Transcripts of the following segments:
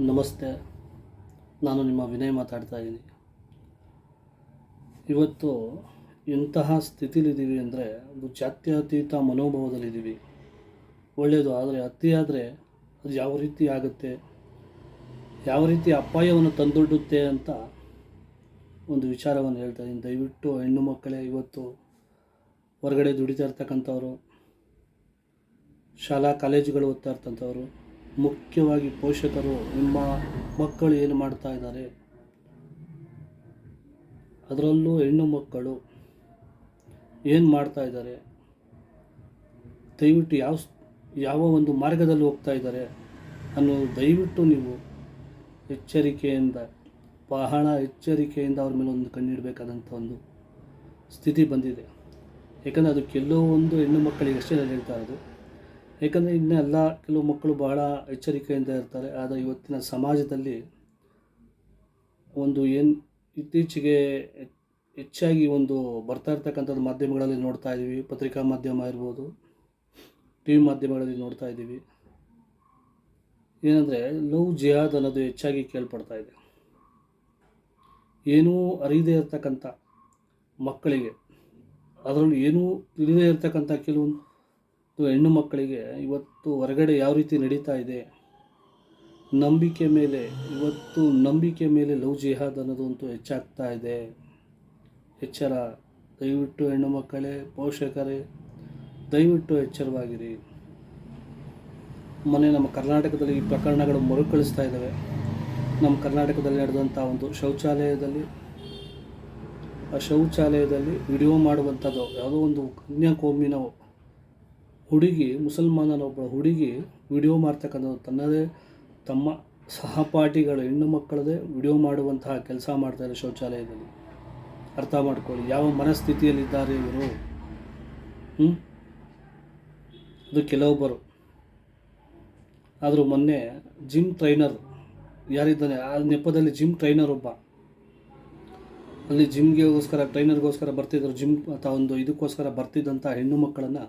ನಮಸ್ತೆ. ನಾನು ನಿಮ್ಮ ವಿನಯ್ ಮಾತಾಡ್ತಾ ಇದ್ದೀನಿ. ಇವತ್ತು ಎಂತಹ ಸ್ಥಿತಿಲಿದ್ದೀವಿ ಅಂದರೆ ಒಂದು ಜಾತ್ಯತೀತ ಮನೋಭಾವದಲ್ಲಿದ್ದೀವಿ. ಒಳ್ಳೆಯದು, ಆದರೆ ಅತಿಯಾದರೆ ಅದು ಯಾವ ರೀತಿ ಆಗುತ್ತೆ, ಯಾವ ರೀತಿ ಅಪಾಯವನ್ನು ತಂದೊಡ್ಡುತ್ತೆ ಅಂತ ಒಂದು ವಿಚಾರವನ್ನು ಹೇಳ್ತಾ ಇದ್ದೀನಿ. ದಯವಿಟ್ಟು ಹೆಣ್ಣು ಮಕ್ಕಳೇ, ಇವತ್ತು ಹೊರಗಡೆ ದುಡಿತಾ ಇರ್ತಕ್ಕಂಥವ್ರು, ಶಾಲಾ ಕಾಲೇಜುಗಳು ಓದ್ತಾ ಇರ್ತಂಥವ್ರು, ಮುಖ್ಯವಾಗಿ ಪೋಷಕರು, ನಿಮ್ಮ ಮಕ್ಕಳು ಏನು ಮಾಡ್ತಾ ಇದ್ದಾರೆ, ಅದರಲ್ಲೂ ಹೆಣ್ಣು ಮಕ್ಕಳು ಏನು ಮಾಡ್ತಾ ಇದ್ದಾರೆ, ದಯವಿಟ್ಟು ಯಾವ ಒಂದು ಮಾರ್ಗದಲ್ಲಿ ಹೋಗ್ತಾ ಇದ್ದಾರೆ ಅನ್ನೋದು ದಯವಿಟ್ಟು ನೀವು ಎಚ್ಚರಿಕೆಯಿಂದ, ಬಹಳ ಎಚ್ಚರಿಕೆಯಿಂದ ಅವ್ರ ಮೇಲೆ ಒಂದು ಕಣ್ಣಿಡಬೇಕಾದಂಥ ಒಂದು ಸ್ಥಿತಿ ಬಂದಿದೆ. ಯಾಕಂದರೆ ಅದು ಕೆಲವು ಒಂದು ಹೆಣ್ಣು ಮಕ್ಕಳಿಗೆ ಅಷ್ಟೇ ನಾನು ಹೇಳ್ತಾ ಇರೋದು. ಏಕೆಂದರೆ ಇನ್ನೆಲ್ಲ ಕೆಲವು ಮಕ್ಕಳು ಬಹಳ ಎಚ್ಚರಿಕೆಯಿಂದ ಇರ್ತಾರೆ. ಆದರೆ ಇವತ್ತಿನ ಸಮಾಜದಲ್ಲಿ ಒಂದು ಇತ್ತೀಚೆಗೆ ಹೆಚ್ಚಾಗಿ ಒಂದು ಬರ್ತಾ ಇರ್ತಕ್ಕಂಥದ್ದು ಮಾಧ್ಯಮಗಳಲ್ಲಿ ನೋಡ್ತಾ ಇದ್ದೀವಿ. ಪತ್ರಿಕಾ ಮಾಧ್ಯಮ ಇರ್ಬೋದು, ಟಿ ವಿ ಮಾಧ್ಯಮಗಳಲ್ಲಿ ನೋಡ್ತಾ ಇದ್ದೀವಿ. ಏನಂದರೆ ಲವ್ ಜಿಹಾದ್ ಅನ್ನೋದು ಹೆಚ್ಚಾಗಿ ಕೇಳ್ಪಡ್ತಾ ಇದೆ. ಏನೂ ಅರಿಯದೇ ಇರ್ತಕ್ಕಂಥ ಮಕ್ಕಳಿಗೆ, ಅದರಲ್ಲೂ ಏನೂ ತಿಳಿದೇ ಇರ್ತಕ್ಕಂಥ ಕೆಲವೊಂದು ಹೆಣ್ಣು ಮಕ್ಕಳಿಗೆ ಇವತ್ತು ಹೊರಗಡೆ ಯಾವ ರೀತಿ ನಡೀತಾ ಇದೆ, ನಂಬಿಕೆ ಮೇಲೆ ಲವ್ ಜಿಹಾದ್ ಅನ್ನೋದು ಅಂತೂ ಹೆಚ್ಚಾಗ್ತಾ ಇದೆ. ಎಚ್ಚರ. ದಯವಿಟ್ಟು ಹೆಣ್ಣು ಮಕ್ಕಳೇ, ಪೋಷಕರೇ, ದಯವಿಟ್ಟು ಎಚ್ಚರವಾಗಿರಿ. ಮೊನ್ನೆ ನಮ್ಮ ಕರ್ನಾಟಕದಲ್ಲಿ ಈ ಪ್ರಕರಣಗಳು ಮರುಕಳಿಸ್ತಾ ಇದ್ದಾವೆ. ನಮ್ಮ ಕರ್ನಾಟಕದಲ್ಲಿ ನಡೆದಂಥ ಒಂದು ಶೌಚಾಲಯದಲ್ಲಿ ವಿಡಿಯೋ ಮಾಡುವಂಥದ್ದು, ಯಾವುದೋ ಒಂದು ಕನ್ಯಾಕೋಮಿನ ಹುಡುಗಿ, ಮುಸಲ್ಮಾನನ ಒಬ್ಬ ಹುಡುಗಿ ವಿಡಿಯೋ ಮಾಡ್ತಕ್ಕಂಥದ್ದು, ತಮ್ಮ ಸಹಪಾಠಿಗಳು ಹೆಣ್ಣು ಮಕ್ಕಳದೇ ವಿಡಿಯೋ ಮಾಡುವಂತಹ ಕೆಲಸ ಮಾಡ್ತಾರೆ ಶೌಚಾಲಯದಲ್ಲಿ. ಅರ್ಥ ಮಾಡ್ಕೊಳ್ಳಿ ಯಾವ ಮನಸ್ಥಿತಿಯಲ್ಲಿದ್ದಾರೆ ಇವರು. ಅದು ಕೆಲವೊಬ್ಬರು. ಆದರೂ ಮೊನ್ನೆ ಜಿಮ್ ಟ್ರೈನರ್ ಯಾರಿದ್ದಾನೆ, ಆ ನೆಪದಲ್ಲಿ ಜಿಮ್ ಟ್ರೈನರ್ ಒಬ್ಬ ಅಲ್ಲಿ ಟ್ರೈನರ್ಗೋಸ್ಕರ ಬರ್ತಿದ್ರು, ಜಿಮ್ ಅಥವಾ ಒಂದು ಇದಕ್ಕೋಸ್ಕರ ಬರ್ತಿದ್ದಂಥ ಹೆಣ್ಣು ಮಕ್ಕಳನ್ನು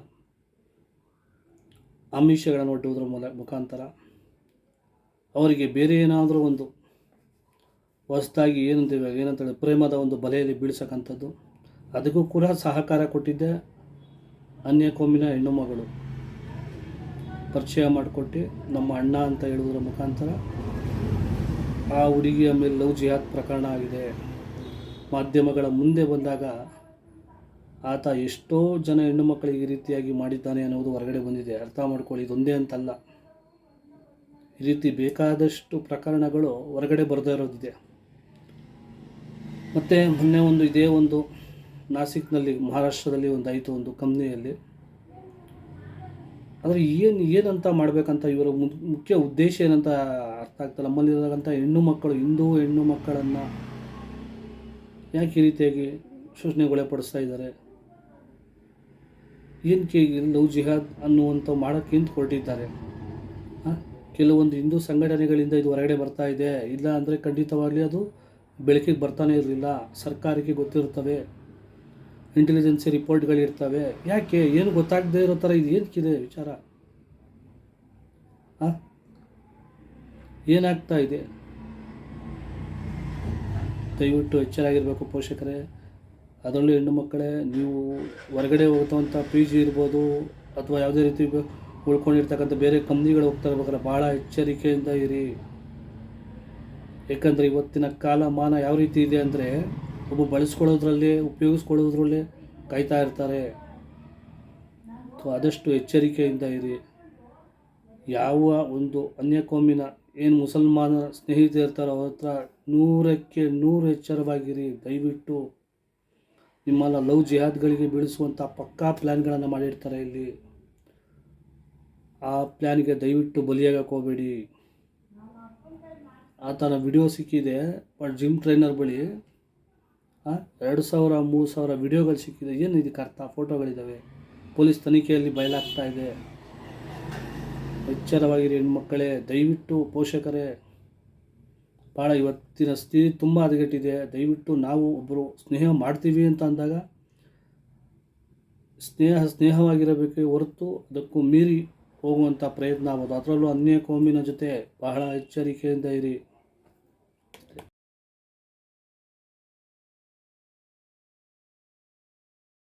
ಆಮಿಷಗಳನ್ನು ಒಡ್ಡುವುದರ ಮುಖಾಂತರ ಅವರಿಗೆ ಬೇರೆ ಏನಾದರೂ ಒಂದು ಹೊಸದಾಗಿ ಏನಂತೇಳಿ ಪ್ರೇಮದ ಒಂದು ಬಲೆಯಲ್ಲಿ ಬೀಳ್ಸಕ್ಕಂಥದ್ದು, ಅದಕ್ಕೂ ಕೂಡ ಸಹಕಾರ ಕೊಟ್ಟಿದ್ದೆ ಅನ್ಯಕೋಮಿನ ಹೆಣ್ಣು ಮಗಳು. ಪರಿಚಯ ಮಾಡಿಕೊಟ್ಟು ನಮ್ಮ ಅಣ್ಣ ಅಂತ ಹೇಳುವುದರ ಮುಖಾಂತರ ಆ ಹುಡುಗಿಯ ಮೇಲೆ ಲವ್ ಜಿಹಾದ್ ಪ್ರಕರಣ ಆಗಿದೆ. ಮಾಧ್ಯಮಗಳ ಮುಂದೆ ಬಂದಾಗ ಆತ ಎಷ್ಟೋ ಜನ ಹೆಣ್ಣು ಮಕ್ಕಳಿಗೆ ಈ ರೀತಿಯಾಗಿ ಮಾಡಿದ್ದಾನೆ ಅನ್ನೋದು ಹೊರಗಡೆ ಬಂದಿದೆ. ಅರ್ಥ ಮಾಡ್ಕೊಳ್ಳಿ, ಇದೊಂದೇ ಅಂತಲ್ಲ, ಈ ರೀತಿ ಬೇಕಾದಷ್ಟು ಪ್ರಕರಣಗಳು ಹೊರಗಡೆ ಬರದೇ ಇರೋದಿದೆ. ಮತ್ತು ಮೊನ್ನೆ ಇದೇ ಒಂದು ನಾಸಿಕ್ನಲ್ಲಿ, ಮಹಾರಾಷ್ಟ್ರದಲ್ಲಿ ಆಯಿತು ಒಂದು ಕಂಪ್ನಿಯಲ್ಲಿ. ಆದರೆ ಏನಂತ ಮಾಡಬೇಕಂತ ಇವರ ಮುಖ್ಯ ಉದ್ದೇಶ ಏನಂತ ಅರ್ಥ ಆಗ್ತಲ್ಲ. ನಮ್ಮಲ್ಲಿರೋಂಥ ಹಿಂದೂ ಹೆಣ್ಣು ಮಕ್ಕಳನ್ನು ಯಾಕೆ ಈ ರೀತಿಯಾಗಿ ಶೋಷಣೆಗೊಳಪಡಿಸ್ತಾ ಇದ್ದಾರೆ? ಏನಕ್ಕೆ ಲವ್ ಜಿಹಾದ್ ಅನ್ನುವಂಥ ಮಾಡೋಕ್ಕೆ ಹೊರಟಿದ್ದಾರೆ? ಕೆಲವೊಂದು ಹಿಂದೂ ಸಂಘಟನೆಗಳಿಂದ ಇದು ಹೊರಗಡೆ ಬರ್ತಾ ಇದೆ. ಇಲ್ಲ ಅಂದರೆ ಖಂಡಿತವಾಗಲಿ ಅದು ಬೆಳಕಿಗೆ ಬರ್ತಾನೆ ಇರಲಿಲ್ಲ. ಸರ್ಕಾರಕ್ಕೆ ಗೊತ್ತಿರ್ತವೆ, ಇಂಟೆಲಿಜೆನ್ಸಿ ರಿಪೋರ್ಟ್ಗಳಿರ್ತವೆ. ಯಾಕೆ ಏನು ಗೊತ್ತಾಗದೇ ಇರೋ ಥರ ಇದು ಏನಕ್ಕಿದೆ ವಿಚಾರ? ಏನಾಗ್ತಾ ಇದೆ? ದಯವಿಟ್ಟು ಎಚ್ಚರಾಗಿರಬೇಕು ಪೋಷಕರೇ. ಅದರಲ್ಲೂ ಹೆಣ್ಣು ಮಕ್ಕಳೇ, ನೀವು ಹೊರಗಡೆ ಹೋಗುವಂಥ ಪಿ ಜಿ ಇರ್ಬೋದು ಅಥವಾ ಯಾವುದೇ ರೀತಿ ಉಳ್ಕೊಂಡಿರ್ತಕ್ಕಂಥ ಬೇರೆ ಕಂಪ್ನಿಗಳು ಹೋಗ್ತಾ ಇರ್ಬೇಕಾದ್ರೆ ಭಾಳ ಎಚ್ಚರಿಕೆಯಿಂದ ಇರಿ. ಏಕೆಂದರೆ ಇವತ್ತಿನ ಕಾಲಮಾನ ಯಾವ ರೀತಿ ಇದೆ ಅಂದರೆ, ಉಪಯೋಗಿಸ್ಕೊಳ್ಳೋದ್ರಲ್ಲೇ ಕಾಯ್ತಾ ಇರ್ತಾರೆ. ಆದಷ್ಟು ಎಚ್ಚರಿಕೆಯಿಂದ ಇರಿ. ಯಾವ ಒಂದು ಅನ್ಯಕೋಮಿನ ಮುಸಲ್ಮಾನ ಸ್ನೇಹಿತರು ಇರ್ತಾರೋ ಅವ್ರ ಹತ್ರ 100ಕ್ಕೆ 100 ಎಚ್ಚರವಾಗಿರಿ. ದಯವಿಟ್ಟು ನಿಮ್ಮಲ್ಲ ಲವ್ ಜಿಹಾದ್ಗಳಿಗೆ ಬೀಳಿಸುವಂಥ ಪಕ್ಕಾ ಪ್ಲ್ಯಾನ್ಗಳನ್ನು ಮಾಡಿರ್ತಾರೆ ಇಲ್ಲಿ. ಆ ಪ್ಲ್ಯಾನ್ಗೆ ದಯವಿಟ್ಟು ಬಲಿಯಾಗಕ್ಕೆ ಹೋಗಬೇಡಿ. ಆತನ ವಿಡಿಯೋ ಸಿಕ್ಕಿದೆ ಜಿಮ್ ಟ್ರೈನರ್ ಬಳಿ. 2,000-3,000 ವಿಡಿಯೋಗಳು ಸಿಕ್ಕಿದೆ. ಏನು ಇದಕ್ಕೆ ಅರ್ಥ? ಫೋಟೋಗಳಿದ್ದಾವೆ. ಪೊಲೀಸ್ ತನಿಖೆಯಲ್ಲಿ ಬಯಲಾಗ್ತಾ ಇದೆ. ಎಚ್ಚರವಾಗಿರಿ ಹೆಣ್ಮಕ್ಕಳೇ, ದಯವಿಟ್ಟು ಪೋಷಕರೇ. ಭಾಳ ಇವತ್ತಿನ ಸ್ಥಿತಿ ತುಂಬ ಹದಗೆಟ್ಟಿದೆ. ದಯವಿಟ್ಟು ನಾವು ಒಬ್ಬರು ಸ್ನೇಹ ಮಾಡ್ತೀವಿ ಅಂತ ಅಂದಾಗ ಸ್ನೇಹವಾಗಿರಬೇಕೇ ಹೊರತು ಅದಕ್ಕೂ ಮೀರಿ ಹೋಗುವಂಥ ಪ್ರಯತ್ನ ಆಗ್ಬೋದು. ಅದರಲ್ಲೂ ಅನ್ಯ ಕೋಮಿನ ಜೊತೆ ಬಹಳ ಎಚ್ಚರಿಕೆಯಿಂದ ಇರಿ.